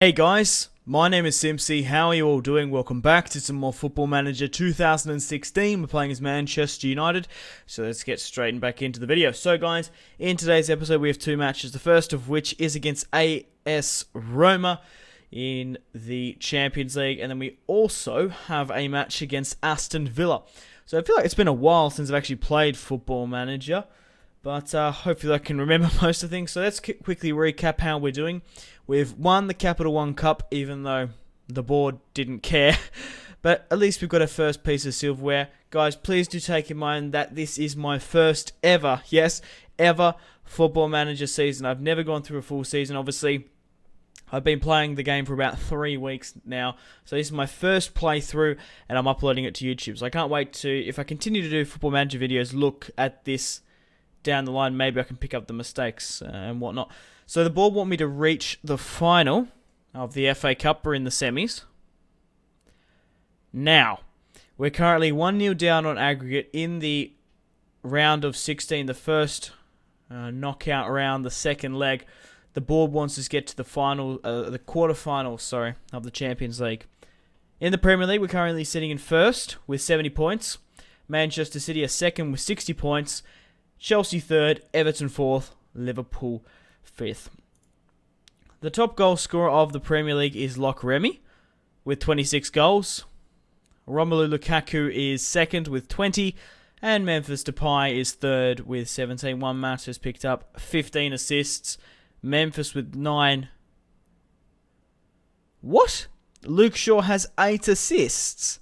Hey guys, my name is Simpzy. How are you all doing? Welcome back to some more Football Manager 2016. We're playing as Manchester United, so let's get straight back into the video. So guys, in today's episode we have two matches, the first of which is against AS Roma in the Champions League, and then we also have a match against Aston Villa. So I feel like it's been a while since I've actually played Football Manager, but hopefully I can remember most of things. So let's quickly recap how we're doing. We've won the Capital One Cup, even though the board didn't care. But at least we've got a first piece of silverware. Guys, please do take in mind that this is my first ever, yes, ever Football Manager season. I've never gone through a full season, obviously. I've been playing the game for about 3 weeks now. So this is my first playthrough, and I'm uploading it to YouTube. So I can't wait to, if I continue to do Football Manager videos, look at this down the line. Maybe I can pick up the mistakes and whatnot. So the board want me to reach the final of the FA Cup. We're in the semis. Now, we're currently 1-0 down on aggregate in the round of 16, the first knockout round, the second leg. The board wants us to get to the final, the quarterfinals, of the Champions League. In the Premier League, we're currently sitting in first with 70 points. Manchester City are second with 60 points. Chelsea third, Everton fourth, Liverpool fifth. The top goal scorer of the Premier League is Lock Remy with 26 goals. Romelu Lukaku is second with 20. And Memphis Depay is third with 17. One match has picked up 15 assists. Memphis with 9. What? Luke Shaw has 8 assists.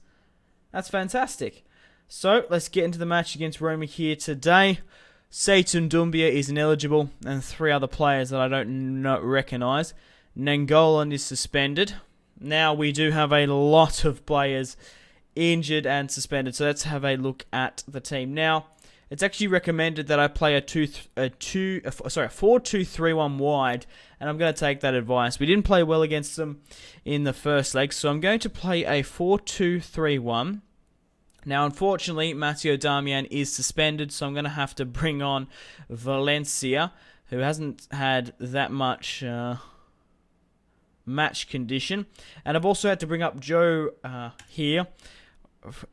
That's fantastic. So, let's get into the match against Roma here today. Seyton Doumbia is ineligible, and 3 other players that I don't recognise. Nangolan is suspended. Now we do have a lot of players injured and suspended, so let's have a look at the team. Now, it's actually recommended that I play a 4-2-3-1 wide, and I'm going to take that advice. We didn't play well against them in the first leg, so I'm going to play a 4-2-3-1. Now, unfortunately, Matteo Darmian is suspended, so I'm going to have to bring on Valencia, who hasn't had that much match condition. And I've also had to bring up Joe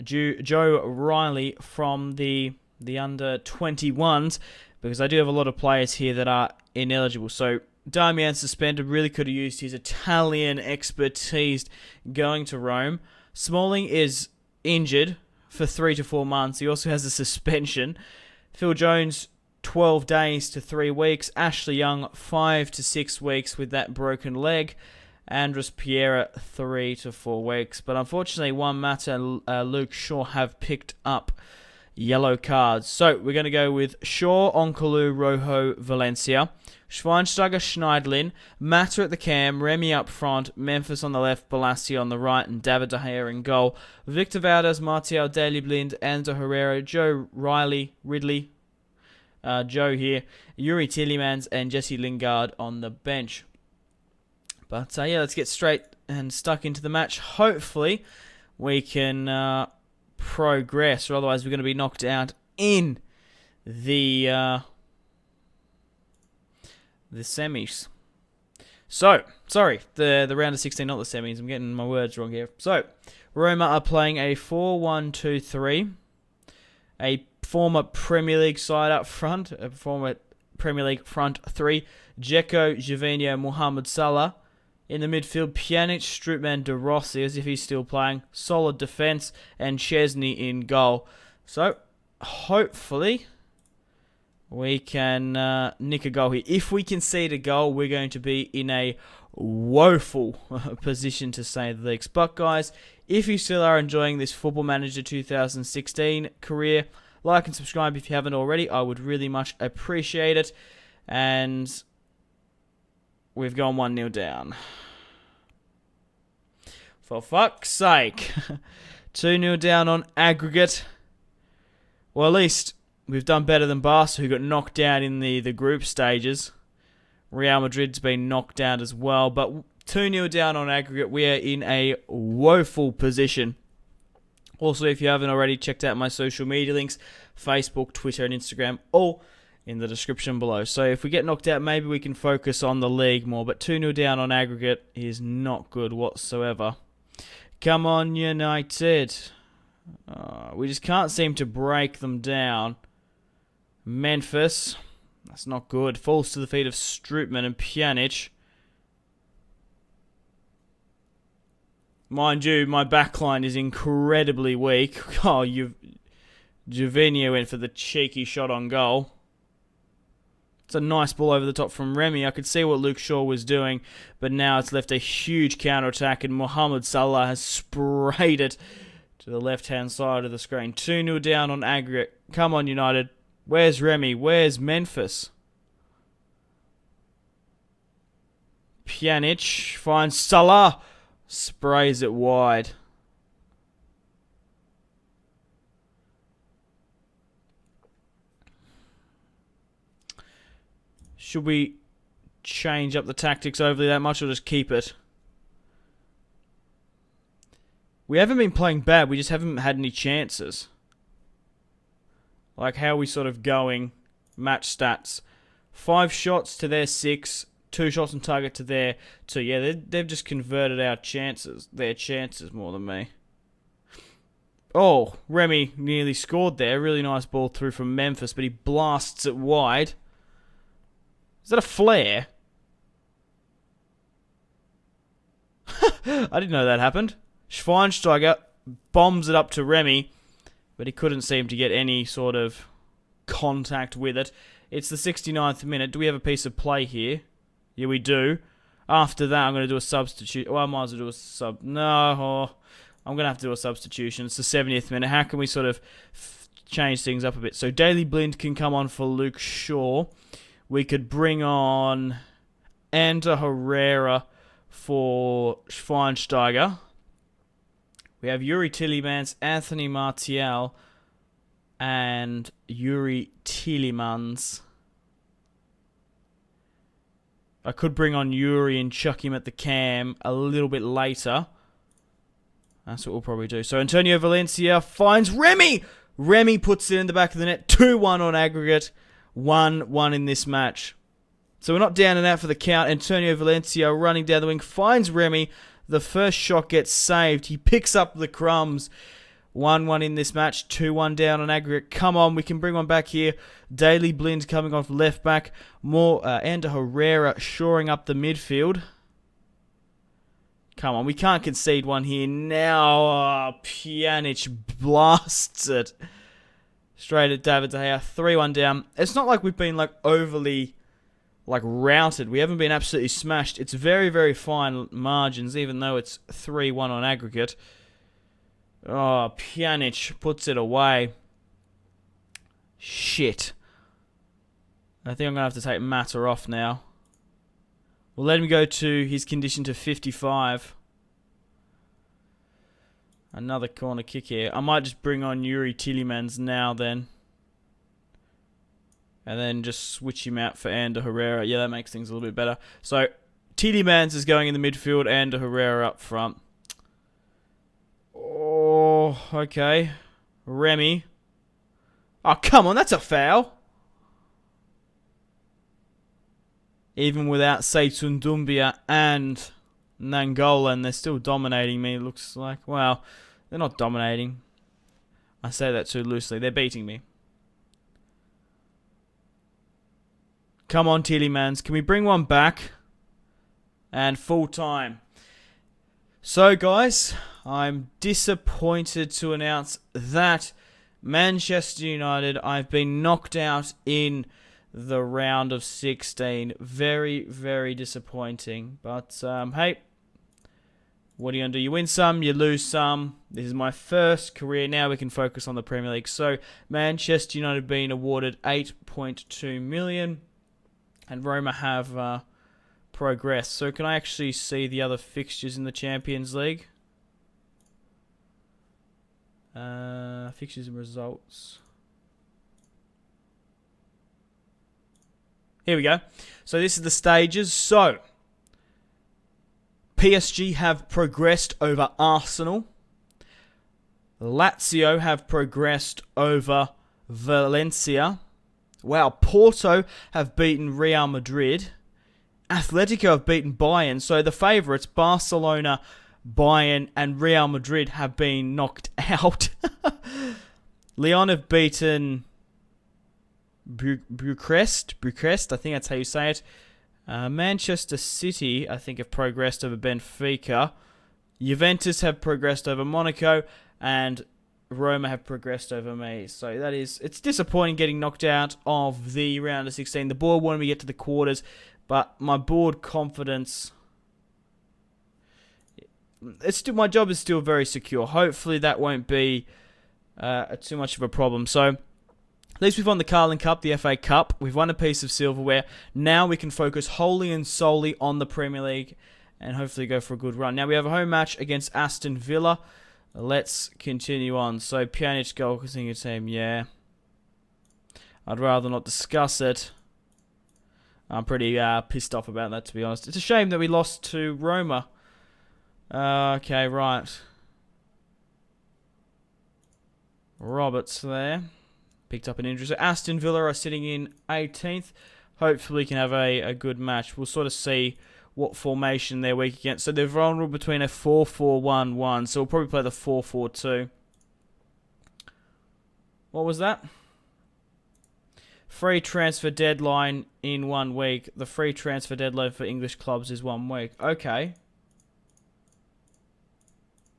Joe Riley from the under-21s, because I do have a lot of players here that are ineligible. So, Darmian suspended, really could have used his Italian expertise going to Rome. Smalling is injured for 3 to 4 months. He also has a suspension. Phil Jones, 12 days to 3 weeks. Ashley Young, 5 to 6 weeks with that broken leg. Andres Pereira, 3 to 4 weeks. But unfortunately, Juan Mata and Luke Shaw have picked up yellow cards. So we're going to go with Shaw, Onkolu, Rojo, Valencia. Schweinsteiger, Schneidlin, Mata at the cam, Remy up front, Memphis on the left, Balassi on the right, and David De Gea in goal. Victor Valdes, Martial, Daley Blind, Enzo Herrera, Joe Riley, Ridley, Joe here, Yuri Tillemans, and Jesse Lingard on the bench. But yeah, let's get straight and stuck into the match. Hopefully, we can progress, or otherwise we're going to be knocked out in the semis. So, sorry, the round of 16, not the semis. I'm getting my words wrong here. So, Roma are playing a 4-1-2-3. A former Premier League side up front. A former Premier League front 3. Dzeko, Gervinho, Mohamed Salah. In the midfield, Pjanic, Strootman, De Rossi, as if he's still playing. Solid defence, and Chesney in goal. So, hopefully we can nick a goal here. If we concede a goal, we're going to be in a woeful position, to say the least. But guys, if you still are enjoying this Football Manager 2016 career, like and subscribe if you haven't already. I would really much appreciate it. And we've gone 1-0 down. For fuck's sake. 2-0 down on aggregate. Well, at least we've done better than Barca, who got knocked out in the group stages. Real Madrid's been knocked out as well. But 2-0 down on aggregate. We are in a woeful position. Also, if you haven't already checked out my social media links, Facebook, Twitter, and Instagram, all in the description below. So if we get knocked out, maybe we can focus on the league more. But 2-0 down on aggregate is not good whatsoever. Come on, United. We just can't seem to break them down. Memphis. That's not good. Falls to the feet of Strootman and Pjanic. Mind you, my backline is incredibly weak. Oh, Javinho went for the cheeky shot on goal. It's a nice ball over the top from Remy. I could see what Luke Shaw was doing, but now it's left a huge counter-attack, and Mohamed Salah has sprayed it to the left-hand side of the screen. 2-0 down on aggregate. Come on, United. Where's Remy? Where's Memphis? Pjanic finds Salah. Sprays it wide. Should we change up the tactics overly that much or just keep it? We haven't been playing bad. We just haven't had any chances. Like, how are we sort of going? Match stats. 5 shots to their 6. 2 shots on target to their 2. Yeah, they've just converted our chances. Their chances more than me. Oh, Remy nearly scored there. Really nice ball through from Memphis, but he blasts it wide. Is that a flare? I didn't know that happened. Schweinsteiger bombs it up to Remy, but he couldn't seem to get any sort of contact with it. It's the 69th minute. Do we have a piece of play here? Yeah, we do. After that, I'm going to do a substitute. Well, I might as well do a sub. No, I'm going to have to do a substitution. It's the 70th minute. How can we sort of change things up a bit? So Daley Blind can come on for Luke Shaw. We could bring on Ander Herrera for Schweinsteiger. We have Yuri Tillemans, Anthony Martial, and Yuri Tillemans. I could bring on Yuri and chuck him at the cam a little bit later. That's what we'll probably do. So Antonio Valencia finds Remy. Remy puts it in the back of the net. 2-1 on aggregate. 1-1 in this match. So we're not down and out for the count. Antonio Valencia running down the wing finds Remy. The first shot gets saved. He picks up the crumbs. 1-1 in this match. 2-1 down on aggregate. Come on, we can bring one back here. Daley Blind coming off left back. More Ander Herrera shoring up the midfield. Come on, we can't concede one here. Now, Pjanic blasts it straight at David De Gea. 3-1 down. It's not like we've been overly routed. We haven't been absolutely smashed. It's very, very fine margins, even though it's 3-1 on aggregate. Oh, Pjanic puts it away. Shit. I think I'm going to have to take Mata off now. We'll let him go to his condition to 55. Another corner kick here. I might just bring on Yuri Tillemans now then. And then just switch him out for Ander Herrera. Yeah, that makes things a little bit better. So, Tillemans is going in the midfield. Ander Herrera up front. Oh, okay. Remy. Oh, come on. That's a foul. Even without Seitun Doumbia and Nangolan, they're still dominating me, it looks like. Well, they're not dominating. I say that too loosely. They're beating me. Come on, Tillemans. Can we bring one back? And full time. So, guys, I'm disappointed to announce that Manchester United, I've been knocked out in the round of 16. Very, very disappointing. But, hey, what are you going to do? You win some, you lose some. This is my first career. Now we can focus on the Premier League. So, Manchester United being awarded 8.2 million. And Roma have progressed. So, can I actually see the other fixtures in the Champions League? Fixtures and results. Here we go. So this is the stages. So, PSG have progressed over Arsenal. Lazio have progressed over Valencia. Wow, Porto have beaten Real Madrid. Atletico have beaten Bayern. So the favourites, Barcelona, Bayern, and Real Madrid, have been knocked out. Lyon have beaten Bucharest, I think that's how you say it. Manchester City, I think, have progressed over Benfica. Juventus have progressed over Monaco, and Roma have progressed over me. So it's disappointing getting knocked out of the round of 16. The board wanted me to get to the quarters, but my board confidence, my job is still very secure. Hopefully that won't be too much of a problem. So at least we've won the Carling Cup, the FA Cup. We've won a piece of silverware. Now we can focus wholly and solely on the Premier League and hopefully go for a good run. Now we have a home match against Aston Villa. Let's continue on. So Pjanic goal, your team, yeah. I'd rather not discuss it. I'm pretty pissed off about that, to be honest. It's a shame that we lost to Roma. Okay, right. Roberts there. Picked up an injury. So Aston Villa are sitting in 18th. Hopefully we can have a good match. We'll sort of see what formation they're weak against. So they're vulnerable between a 4-4-1-1. So we'll probably play the 4-4-2. What was that? Free transfer deadline in 1 week. The free transfer deadline for English clubs is 1 week. Okay.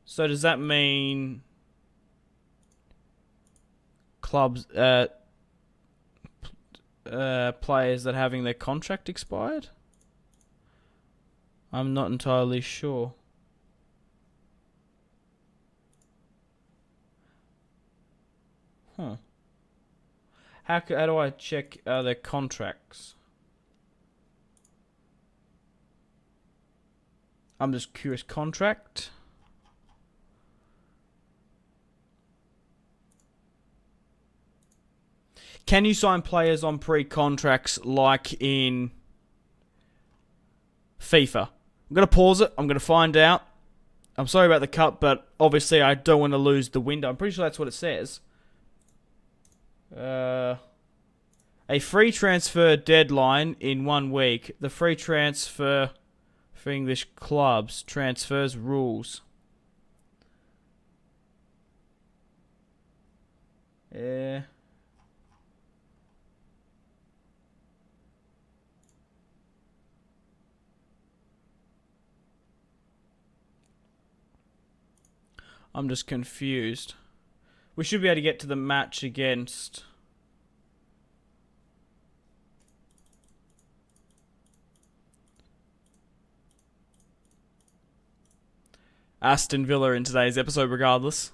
So does that mean clubs, players that are having their contract expired? I'm not entirely sure. Huh. How do I check their contracts? I'm just curious. Contract? Can you sign players on pre-contracts like in FIFA? I'm going to pause it. I'm going to find out. I'm sorry about the cut, but obviously I don't want to lose the window. I'm pretty sure that's what it says. A free transfer deadline in 1 week. The free transfer for English clubs. Transfers rules. Yeah. I'm just confused. We should be able to get to the match against Aston Villa in today's episode regardless.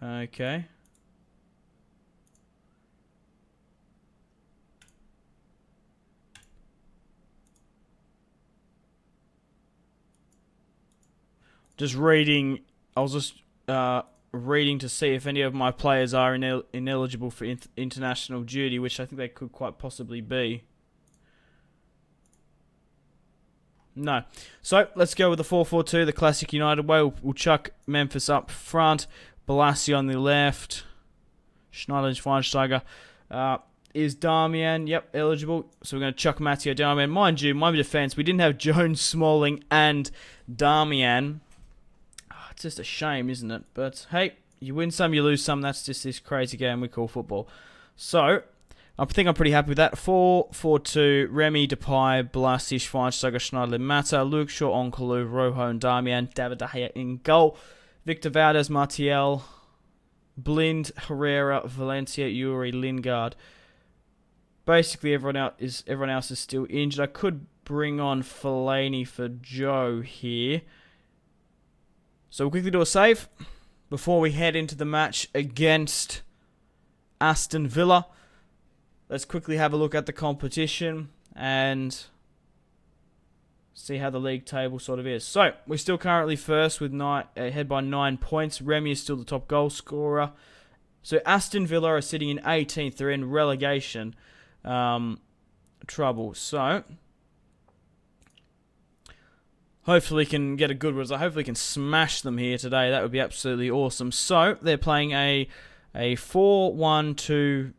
Okay. Just reading. I was just reading to see if any of my players are ineligible for international duty, which I think they could quite possibly be. No. So let's go with the 4-4-2, the classic United way. We'll chuck Memphis up front, Balassi on the left, Schneider and Schweinsteiger. Is Darmian, yep, eligible. So we're going to chuck Matteo Darmian. Mind you, my defence, we didn't have Jones, Smalling, and Darmian. It's just a shame, isn't it? But hey, you win some, you lose some. That's just this crazy game we call football. So I think I'm pretty happy with that. 4-4-2, Remy, Depay, Balassi, Schweinsteiger, Schneider, Mata, Luke Shaw, Onkolu, Rojo, and Darmian, David De Gea in goal. Victor Valdez, Martial, Blind, Herrera, Valencia, Yuri, Lingard. Basically, everyone else is still injured. I could bring on Fellaini for Joe here. So we'll quickly do a save before we head into the match against Aston Villa. Let's quickly have a look at the competition and see how the league table sort of is. So we're still currently first with ahead by 9 points. Remy is still the top goal scorer. So Aston Villa are sitting in 18th. They're in relegation trouble. So Hopefully we can get a good result. Hopefully we can smash them here today. That would be absolutely awesome. So they're playing a 4-1-2-3,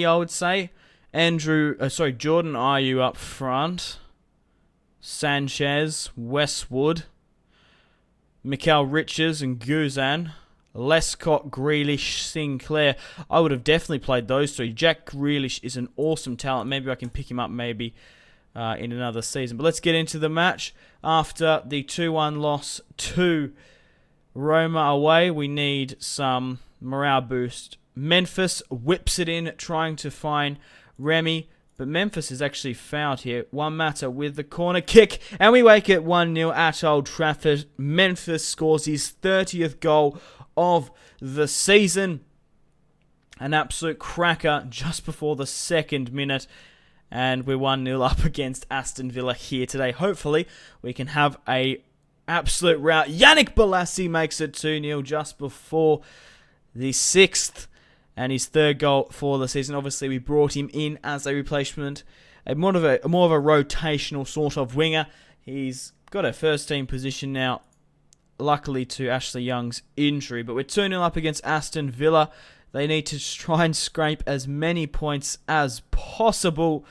I would say. Jordan Ayew up front. Sanchez, Westwood, Mikel Richards and Guzan. Lescott, Grealish, Sinclair. I would have definitely played those three. Jack Grealish is an awesome talent. Maybe I can pick him up in another season. But let's get into the match. After the 2-1 loss to Roma away, we need some morale boost. Memphis whips it in, trying to find Remy. But Memphis is actually fouled here. Juan Mata with the corner kick. And we make it 1-0 at Old Trafford. Memphis scores his 30th goal of the season. An absolute cracker just before the 2nd minute. And we're 1-0 up against Aston Villa here today. Hopefully, we can have a absolute rout. Yannick Bolasie makes it 2-0 just before the 6th. And his 3rd goal for the season. Obviously, we brought him in as a replacement. More of a rotational sort of winger. He's got a first-team position now, luckily to Ashley Young's injury. But we're 2-0 up against Aston Villa. They need to try and scrape as many points as possible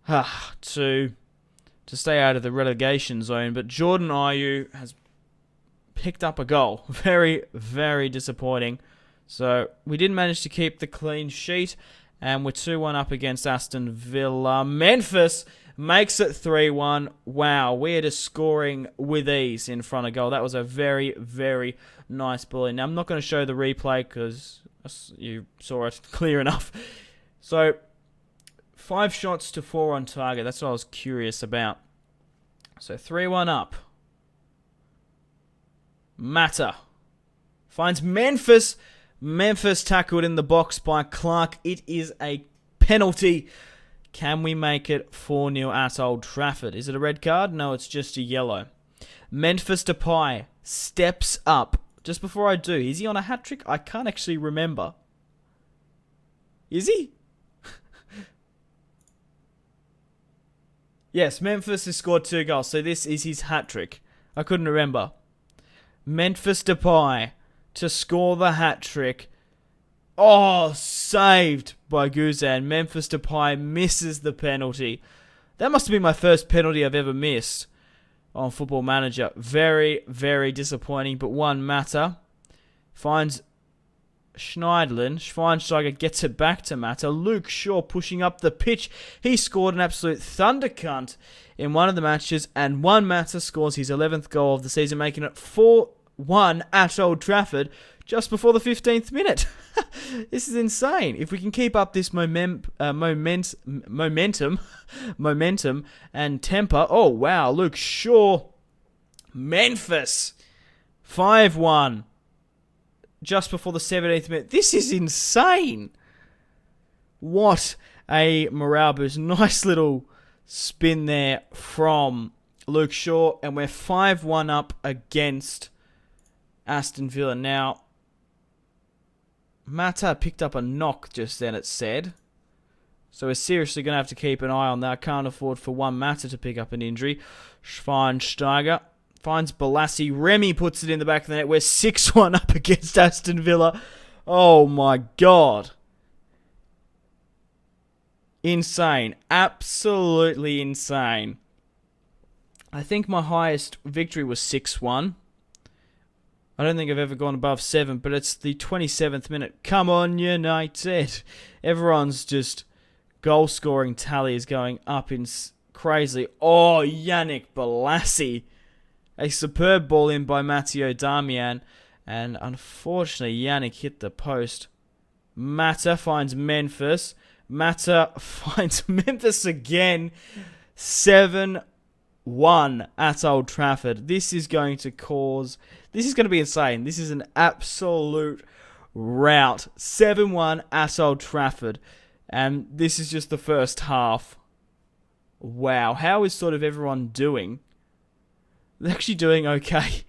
to stay out of the relegation zone. But Jordan Ayew has picked up a goal. Very, very disappointing. So we did manage to keep the clean sheet. And we're 2-1 up against Aston Villa. Memphis makes it 3-1. Wow, we're just scoring with ease in front of goal. That was a very, very nice bully. Now, I'm not going to show the replay because you saw it clear enough. So, 5 shots to 4 on target. That's what I was curious about. So, 3-1 up. Mata finds Memphis. Memphis tackled in the box by Clark. It is a penalty. Can we make it 4-0 at Old Trafford? Is it a red card? No, it's just a yellow. Memphis Depay steps up. Just before I do, is he on a hat-trick? I can't actually remember. Is he? Yes, Memphis has scored 2 goals, so this is his hat-trick. I couldn't remember. Memphis Depay to score the hat-trick. Oh, saved by Guzan. Memphis Depay misses the penalty. That must have been my first penalty I've ever missed on Football Manager. Very, very disappointing. But Juan Mata finds Schneidlin. Schweinsteiger gets it back to Mata. Luke Shaw pushing up the pitch. He scored an absolute thundercunt in one of the matches. And Juan Mata scores his 11th goal of the season, making it 4-1 at Old Trafford just before the 15th minute. This is insane. If we can keep up this momentum and temper. Oh, wow. Luke Shaw. Memphis. 5-1. Just before the 17th minute. This is insane. What a morale boost. Nice little spin there from Luke Shaw. And we're 5-1 up against Aston Villa. Now, Mata picked up a knock just then, it said. So we're seriously going to have to keep an eye on that. Can't afford for Juan Mata to pick up an injury. Schweinsteiger finds Bolasie. Remy puts it in the back of the net. We're 6-1 up against Aston Villa. Oh my God. Insane. Absolutely insane. I think my highest victory was 6-1. I don't think I've ever gone above 7, but it's the 27th minute. Come on, United. Everyone's just goal-scoring tally is going up in crazily. Oh, Yannick Bolasie. A superb ball in by Matteo Darmian. And unfortunately, Yannick hit the post. Mata finds Memphis. Mata finds Memphis again. 7-1 at Old Trafford. This is going to be insane. This is an absolute rout. 7-1 at Old Trafford. And this is just the first half. Wow. How is sort of everyone doing? They're actually doing okay.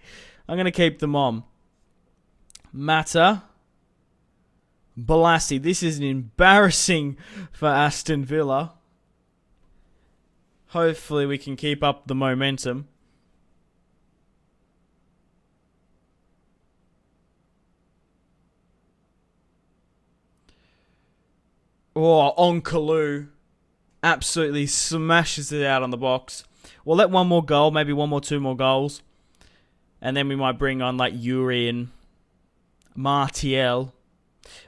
I'm going to keep them on. Mata. Bolasie. This is embarrassing for Aston Villa. Hopefully we can keep up the momentum. Oh, Onkalu absolutely smashes it out on the box. We'll let one more goal, maybe two more goals. And then we might bring on like Yuri and Martial.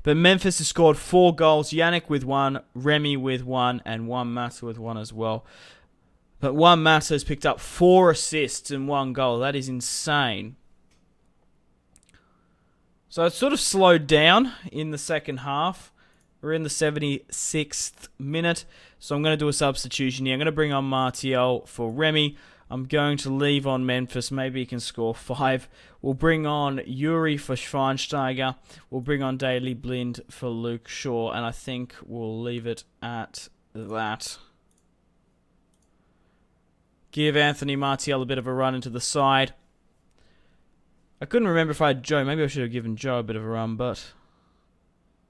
But Memphis has scored 4 goals. Yannick with 1, Remy with 1, and Juan Mata with 1 as well. But Juan Mata has picked up 4 assists and 1 goal. That is insane. So it's sort of slowed down in the second half. We're in the 76th minute. So I'm going to do a substitution here. I'm going to bring on Martial for Remy. I'm going to leave on Memphis. Maybe he can score 5. We'll bring on Yuri for Schweinsteiger. We'll bring on Daley Blind for Luke Shaw. And I think we'll leave it at that. Give Anthony Martial a bit of a run into the side. I couldn't remember if I had Joe. Maybe I should have given Joe a bit of a run, but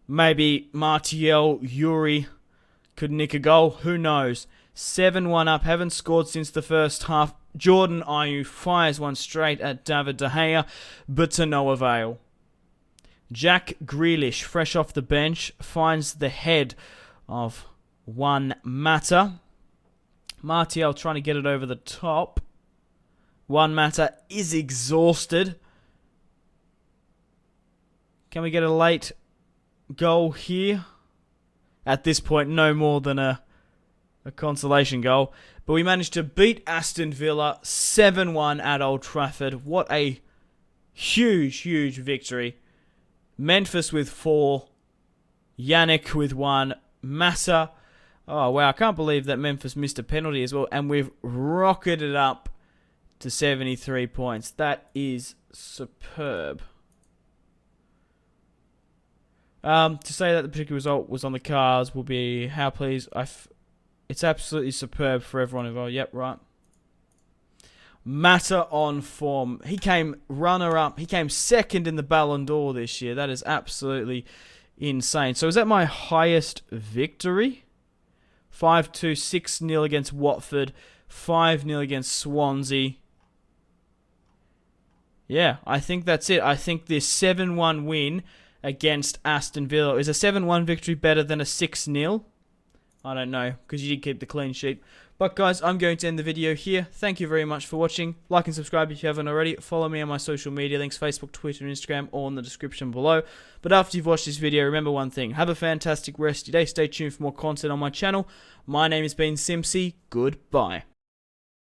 maybe Martial, Yuri could nick a goal. Who knows? 7-1 up. Haven't scored since the first half. Jordan Ayew fires one straight at David De Gea, but to no avail. Jack Grealish, fresh off the bench, finds the head of Juan Mata. Martial trying to get it over the top. Juan Mata is exhausted. Can we get a late goal here? At this point, no more than a consolation goal. But we managed to beat Aston Villa 7-1 at Old Trafford. What a huge, huge victory. Memphis with 4. Yannick with 1. Massa. Oh, wow. I can't believe that Memphis missed a penalty as well. And we've rocketed up to 73 points. That is superb. To say that the particular result was on the cards will be how pleased. It's absolutely superb for everyone involved. Yep, right. Mata on form. He came runner-up. He came second in the Ballon d'Or this year. That is absolutely insane. So is that my highest victory? 5-2, 6-0 against Watford, 5-0 against Swansea. Yeah, I think that's it. I think this 7-1 win against Aston Villa. Is a 7-1 victory better than a 6-0? I don't know, because you did keep the clean sheet. But guys, I'm going to end the video here. Thank you very much for watching. Like and subscribe if you haven't already. Follow me on my social media links, Facebook, Twitter, and Instagram, all in the description below. But after you've watched this video, remember one thing. Have a fantastic rest of your day. Stay tuned for more content on my channel. My name has been Simpzy. Goodbye.